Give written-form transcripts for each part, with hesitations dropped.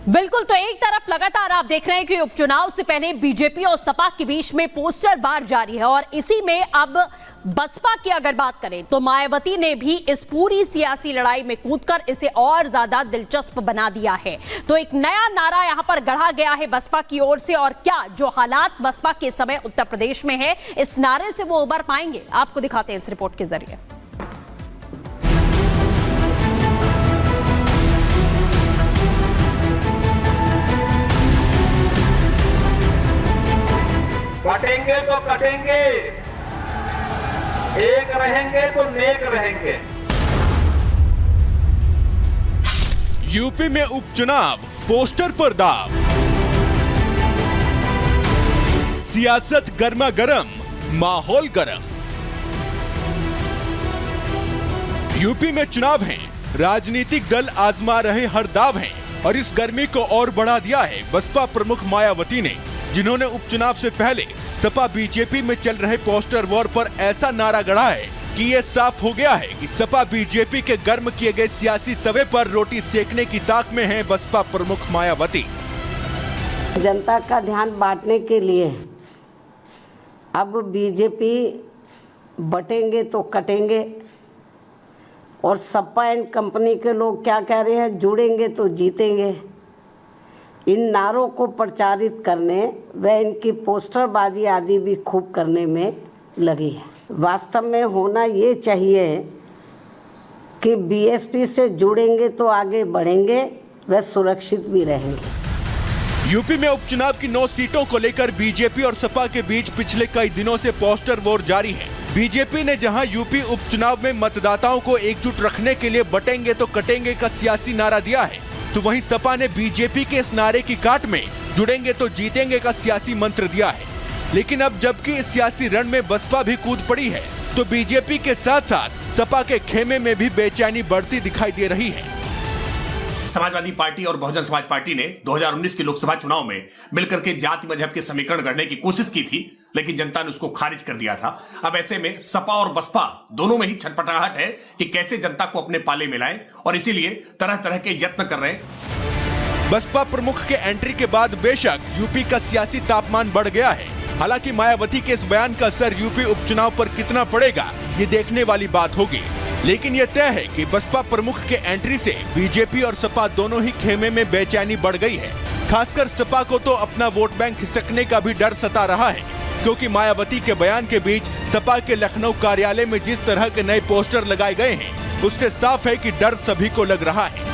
बिल्कुल। तो एक तरफ लगातार आप देख रहे हैं कि उपचुनाव से पहले बीजेपी और सपा के बीच में पोस्टर बार जारी है और इसी में अब बसपा की अगर बात करें तो मायावती ने भी इस पूरी सियासी लड़ाई में कूदकर इसे और ज्यादा दिलचस्प बना दिया है। तो एक नया नारा यहां पर गढ़ा गया है बसपा की ओर से, और क्या जो हालात बसपा के समय उत्तर प्रदेश में है, इस नारे से वो उबर पाएंगे, आपको दिखाते हैं इस रिपोर्ट के जरिए। कटेंगे तो कटेंगे, एक रहेंगे तो नेक रहेंगे। यूपी में उपचुनाव, पोस्टर पर दाव, सियासत गर्मा गर्म, माहौल गर्म। यूपी में चुनाव हैं, राजनीतिक दल आजमा रहे हर दाव हैं और इस गर्मी को और बढ़ा दिया है बसपा प्रमुख मायावती ने, जिन्होंने उपचुनाव से पहले सपा बीजेपी में चल रहे पोस्टर वॉर पर ऐसा नारा गढ़ा है कि ये साफ हो गया है कि सपा बीजेपी के गर्म किए गए सियासी तवे पर रोटी सेकने की ताक में है बसपा प्रमुख मायावती। जनता का ध्यान बांटने के लिए अब बीजेपी बटेंगे तो कटेंगे और सपा एंड कंपनी के लोग क्या कह रहे हैं, जुड़ेंगे तो जीतेंगे। इन नारों को प्रचारित करने व इनकी पोस्टरबाजी आदि भी खूब करने में लगी है। वास्तव में होना ये चाहिए कि बीएसपी से जुड़ेंगे तो आगे बढ़ेंगे व सुरक्षित भी रहेंगे। यूपी में उपचुनाव की 9 सीटों को लेकर बीजेपी और सपा के बीच पिछले कई दिनों से पोस्टर वॉर जारी है। बीजेपी ने जहां यूपी उपचुनाव में मतदाताओं को एकजुट रखने के लिए बटेंगे तो कटेंगे का सियासी नारा दिया है, तो वहीं सपा ने बीजेपी के इस नारे की काट में जुड़ेंगे तो जीतेंगे का सियासी मंत्र दिया है। लेकिन अब जबकि इस सियासी रण में बसपा भी कूद पड़ी है, तो बीजेपी के साथ साथ सपा के खेमे में भी बेचैनी बढ़ती दिखाई दे रही है। समाजवादी पार्टी और बहुजन समाज पार्टी ने 2019 के लोकसभा चुनाव में मिलकर के जाति मजहब के समीकरण गढ़ने की कोशिश की थी, लेकिन जनता ने उसको खारिज कर दिया था। अब ऐसे में सपा और बसपा दोनों में ही छटपटाहट है कि कैसे जनता को अपने पाले में लाएं, और इसीलिए तरह तरह के यत्न कर रहे हैं। बसपा प्रमुख के एंट्री के बाद बेशक यूपी का सियासी तापमान बढ़ गया है। हालांकि मायावती के इस बयान का असर यूपी उपचुनाव पर कितना पड़ेगा, ये देखने वाली बात होगी। लेकिन यह तय है कि बसपा प्रमुख के एंट्री से बीजेपी और सपा दोनों ही खेमे में बेचैनी बढ़ गई है। खासकर सपा को तो अपना वोट बैंक खिसकने का भी डर सता रहा है, क्योंकि मायावती के बयान के बीच सपा के लखनऊ कार्यालय में जिस तरह के नए पोस्टर लगाए गए हैं, उससे साफ है कि डर सभी को लग रहा है।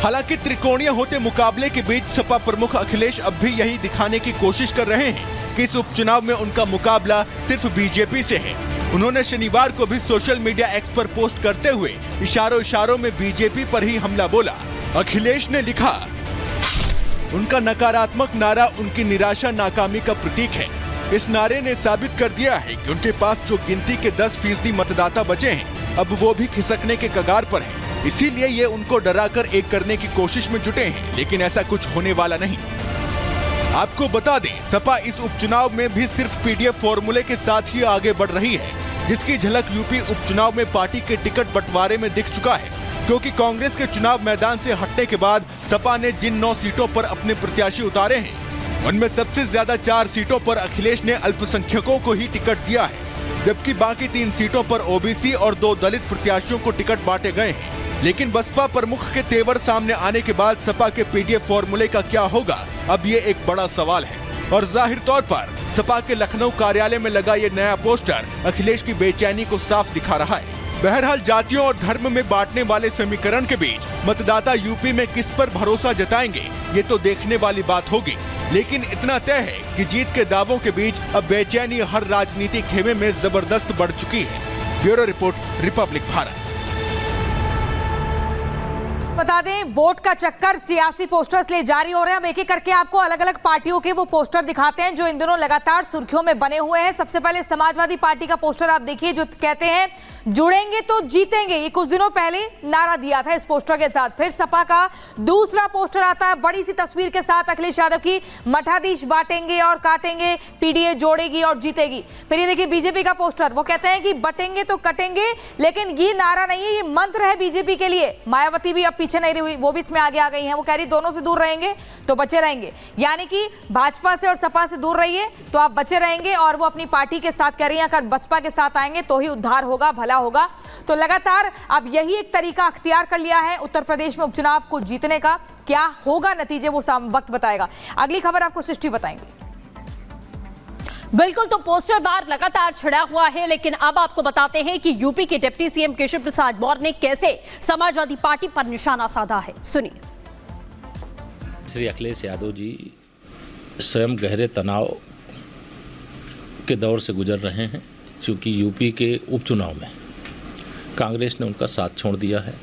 हालांकि त्रिकोणीय होते मुकाबले के बीच सपा प्रमुख अखिलेश अब भी यही दिखाने की कोशिश कर रहे हैं कि इस उपचुनाव में उनका मुकाबला सिर्फ बीजेपी से है। उन्होंने शनिवार को भी सोशल मीडिया एक्स पर पोस्ट करते हुए इशारों इशारों में बीजेपी पर ही हमला बोला। अखिलेश ने लिखा, उनका नकारात्मक नारा उनकी निराशा नाकामी का प्रतीक है। इस नारे ने साबित कर दिया है कि उनके पास जो गिनती के 10% मतदाता बचे हैं, अब वो भी खिसकने के कगार पर हैं। इसीलिए ये उनको डराकर एक करने की कोशिश में जुटे हैं, लेकिन ऐसा कुछ होने वाला नहीं। आपको बता दें, सपा इस उपचुनाव में भी सिर्फ पीडीएफ फॉर्मूले के साथ ही आगे बढ़ रही है, जिसकी झलक यूपी उपचुनाव में पार्टी के टिकट बंटवारे में दिख चुका है। क्योंकि कांग्रेस के चुनाव मैदान से हटने के बाद सपा ने जिन 9 सीटों पर अपने प्रत्याशी उतारे हैं, उनमें सबसे ज्यादा 4 सीटों पर अखिलेश ने अल्पसंख्यकों को ही टिकट दिया है, जबकि बाकी 3 सीटों पर ओबीसी और 2 दलित प्रत्याशियों को टिकट बांटे गए हैं। लेकिन बसपा प्रमुख के तेवर सामने आने के बाद सपा के पीडीएफ फॉर्मूले का क्या होगा, अब ये एक बड़ा सवाल है। और जाहिर तौर पर सपा के लखनऊ कार्यालय में लगा ये नया पोस्टर अखिलेश की बेचैनी को साफ दिखा रहा है। बहरहाल जातियों और धर्म में बांटने वाले समीकरण के बीच मतदाता यूपी में किस पर भरोसा जताएंगे, ये तो देखने वाली बात होगी। लेकिन इतना तय है कि जीत के दावों के बीच अब बेचैनी हर राजनीतिक खेमे में जबरदस्त बढ़ चुकी है। Bureau report, Republic Bharat. बता दें, वोट का चक्कर सियासी पोस्टर्स ले जारी हो रहे हैं। हम एक एक करके आपको अलग अलग पार्टियों के वो पोस्टर दिखाते हैं जो इन दिनों लगातार सुर्खियों में बने हुए हैं। सबसे पहले समाजवादी पार्टी का पोस्टर आप देखिए, जो कहते हैं जुड़ेंगे तो जीतेंगे। ये कुछ दिनों पहले नारा दिया था इस पोस्टर के साथ। फिर सपा का दूसरा पोस्टर आता है बड़ी सी तस्वीर के साथ, अखिलेश यादव की, मठाधीश बांटेंगे और काटेंगे, पीडीए जोड़ेगी और जीतेगी। फिर ये देखिए बीजेपी का पोस्टर, वो कहते हैं कि बटेंगे तो कटेंगे, लेकिन ये नारा नहीं है, ये मंत्र है बीजेपी के लिए। मायावती भी अब पीछे नहीं रही, वो भी इसमें आगे आ गई हैं। वो कह रही दोनों से दूर रहेंगे तो बचे रहेंगे, यानी कि भाजपा से और सपा से दूर रहिए तो आप बचे रहेंगे। और वो अपनी पार्टी के साथ कह रही हैं अगर बसपा के साथ आएंगे तो ही उद्धार होगा, भला होगा। तो लगातार अब यही एक तरीका अख्तियार कर लिया है उत्तर प्रदेश में उपचुनाव को जीतने का। क्या होगा नतीजे वो वक्त बताएगा। अगली खबर आपको सृष्टि बताएंगे। बिल्कुल, तो पोस्टर बार लगातार छिड़ा हुआ है, लेकिन अब आपको बताते हैं कि यूपी के डिप्टी सीएम केशव प्रसाद मौर्य ने कैसे समाजवादी पार्टी पर निशाना साधा है। सुनिए। श्री अखिलेश यादव जी स्वयं गहरे तनाव के दौर से गुजर रहे हैं, क्योंकि यूपी के उपचुनाव में कांग्रेस ने उनका साथ छोड़ दिया है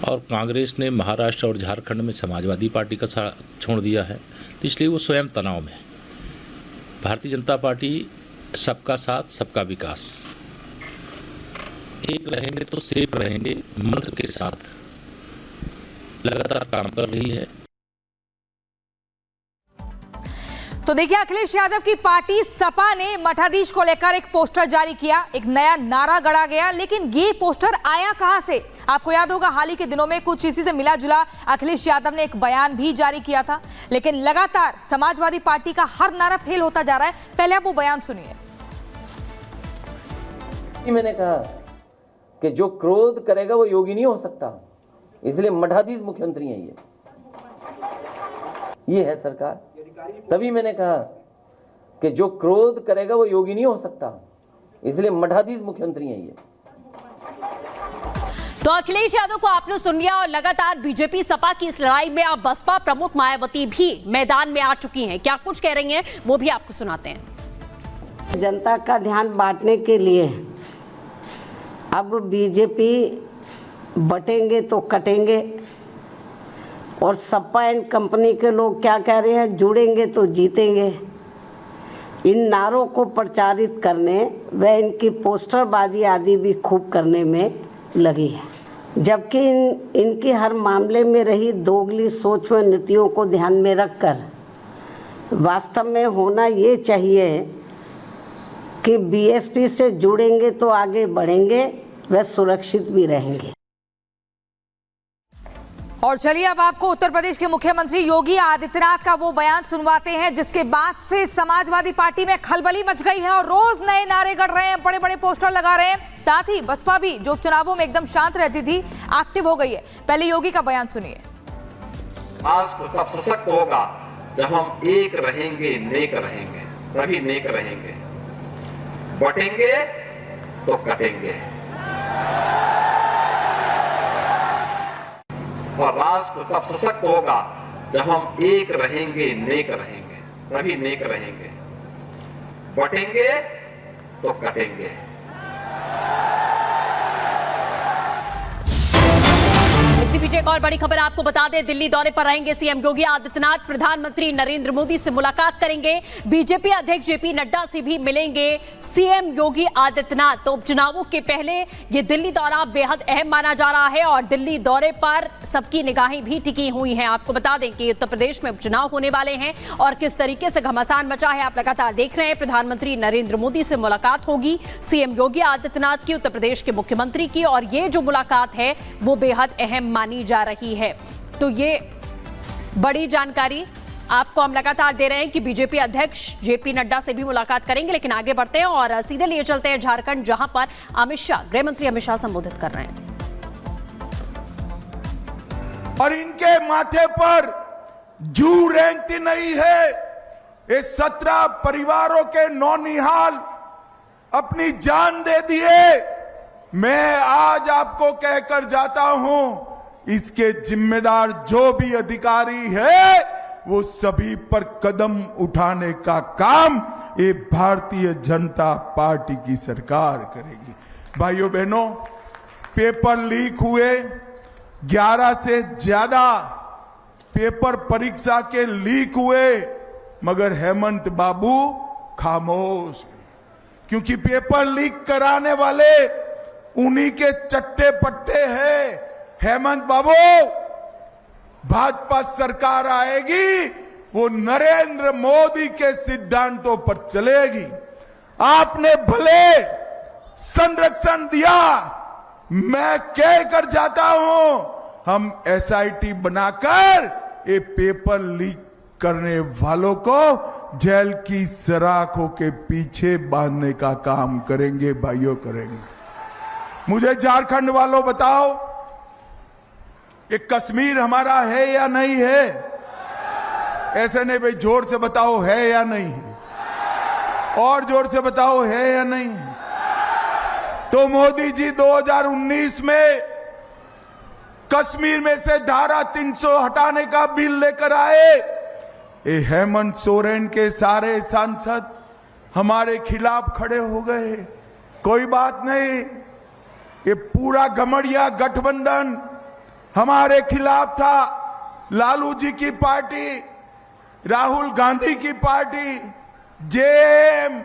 और कांग्रेस ने महाराष्ट्र और झारखंड में समाजवादी पार्टी का साथ छोड़ दिया है। तो इसलिए वो स्वयं तनाव में। भारतीय जनता पार्टी सबका साथ सबका विकास, एक रहेंगे तो सेफ रहेंगे मंत्र के साथ लगातार काम कर रही है। तो देखिए, अखिलेश यादव की पार्टी सपा ने मठाधीश को लेकर एक पोस्टर जारी किया, एक नया नारा गढ़ा गया। लेकिन ये पोस्टर आया कहां से? आपको याद होगा हाल ही के दिनों में कुछ इसी से मिला जुला अखिलेश यादव ने एक बयान भी जारी किया था। लेकिन लगातार समाजवादी पार्टी का हर नारा फेल होता जा रहा है। पहले आप वो बयान सुनिए। मैंने कहा कि जो क्रोध करेगा वो योगी नहीं हो सकता, इसलिए मठाधीश मुख्यमंत्री है। ये है सरकार। तभी मैंने कहा कि जो क्रोध करेगा वो योगी नहीं हो सकता, इसलिए मठाधीश मुख्यमंत्री है ये। तो अखिलेश यादव को आपने सुन लिया, और लगातार बीजेपी सपा की इस लड़ाई में अब बसपा प्रमुख मायावती भी मैदान में आ चुकी हैं। क्या कुछ कह रही हैं वो भी आपको सुनाते हैं। जनता का ध्यान बांटने के लिए अब बीजेपी बटेंगे तो कटेंगे, और सपा एंड कंपनी के लोग क्या कह रहे हैं, जुड़ेंगे तो जीतेंगे। इन नारों को प्रचारित करने व इनकी पोस्टरबाजी आदि भी खूब करने में लगी है, जबकि इनकी हर मामले में रही दोगली सोच व नीतियों को ध्यान में रखकर वास्तव में होना ये चाहिए कि बीएसपी से जुड़ेंगे तो आगे बढ़ेंगे व सुरक्षित भी रहेंगे। और चलिए अब आपको उत्तर प्रदेश के मुख्यमंत्री योगी आदित्यनाथ का वो बयान सुनवाते हैं, जिसके बाद से समाजवादी पार्टी में खलबली मच गई है और रोज नए नारे गढ़ रहे हैं, बड़े बड़े पोस्टर लगा रहे हैं। साथ ही बसपा भी, जो चुनावों में एकदम शांत रहती थी, एक्टिव हो गई है। पहले योगी का बयान सुनिए। राष्ट्र तब सशक्त होगा जब हम एक रहेंगे, नेक रहेंगे, तभी नेक रहेंगे। बटेंगे तो कटेंगे, और राष्ट्र तब सशक्त होगा जब हम एक रहेंगे, नेक रहेंगे, तभी नेक रहेंगे। बटेंगे तो कटेंगे। इसी बीच एक और बड़ी खबर आपको बता दें, दिल्ली दौरे पर रहेंगे सीएम योगी आदित्यनाथ। प्रधानमंत्री नरेंद्र मोदी से मुलाकात करेंगे। बीजेपी अध्यक्ष जेपी नड्डा से भी मिलेंगे सीएम योगी आदित्यनाथ। तो उपचुनावों के पहले ये दिल्ली दौरा बेहद अहम माना जा रहा है और दिल्ली दौरे पर सबकी निगाहें भी टिकी हुई हैं। आपको बता दें कि उत्तर प्रदेश में उपचुनाव होने वाले हैं और किस तरीके से घमासान मचा है आप लगातार देख रहे हैं। प्रधानमंत्री नरेंद्र मोदी से मुलाकात होगी सीएम योगी आदित्यनाथ की, उत्तर प्रदेश के मुख्यमंत्री की, और ये जो मुलाकात है वो बेहद अहम मानी जा रही है। तो ये बड़ी जानकारी आपको हम लगातार दे रहे हैं कि बीजेपी अध्यक्ष जेपी नड्डा से भी मुलाकात करेंगे। लेकिन आगे बढ़ते हैं और सीधे लिए चलते हैं झारखंड, जहां पर अमित शाह, गृह मंत्री अमित शाह संबोधित कर रहे हैं। और इनके माथे पर जू रेंगती नहीं है। ये 17 परिवारों के नौनिहाल अपनी जान दे दिए। मैं आज आपको कहकर जाता हूं, इसके जिम्मेदार जो भी अधिकारी है वो सभी पर कदम उठाने का काम ये भारतीय जनता पार्टी की सरकार करेगी। भाइयों बहनों, पेपर लीक हुए, 11 से ज्यादा पेपर परीक्षा के लीक हुए, मगर हेमंत बाबू खामोश, क्योंकि पेपर लीक कराने वाले उन्हीं के चट्टे पट्टे हैं। हेमंत बाबू, भाजपा सरकार आएगी, वो नरेंद्र मोदी के सिद्धांतों पर चलेगी। आपने भले संरक्षण दिया, मैं कह कर जाता हूं, हम एसआईटी बनाकर ये पेपर लीक करने वालों को जेल की सराखों के पीछे बांधने का काम करेंगे, भाइयों करेंगे। मुझे झारखंड वालों बताओ, ये कश्मीर हमारा है या नहीं है? ऐसे नहीं भाई, जोर से बताओ है या नहीं है, और जोर से बताओ है या नहीं। तो मोदी जी 2019 में कश्मीर में से धारा 300 हटाने का बिल लेकर आए। ये हेमंत सोरेन के सारे सांसद हमारे खिलाफ खड़े हो गए। कोई बात नहीं, ये पूरा गमड़िया गठबंधन हमारे खिलाफ था। लालू जी की पार्टी, राहुल गांधी की पार्टी, जेएम,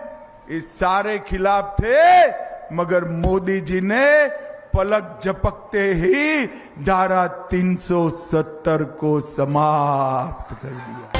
ये सारे खिलाफ थे, मगर मोदी जी ने पलक झपकते ही धारा 370 को समाप्त कर दिया।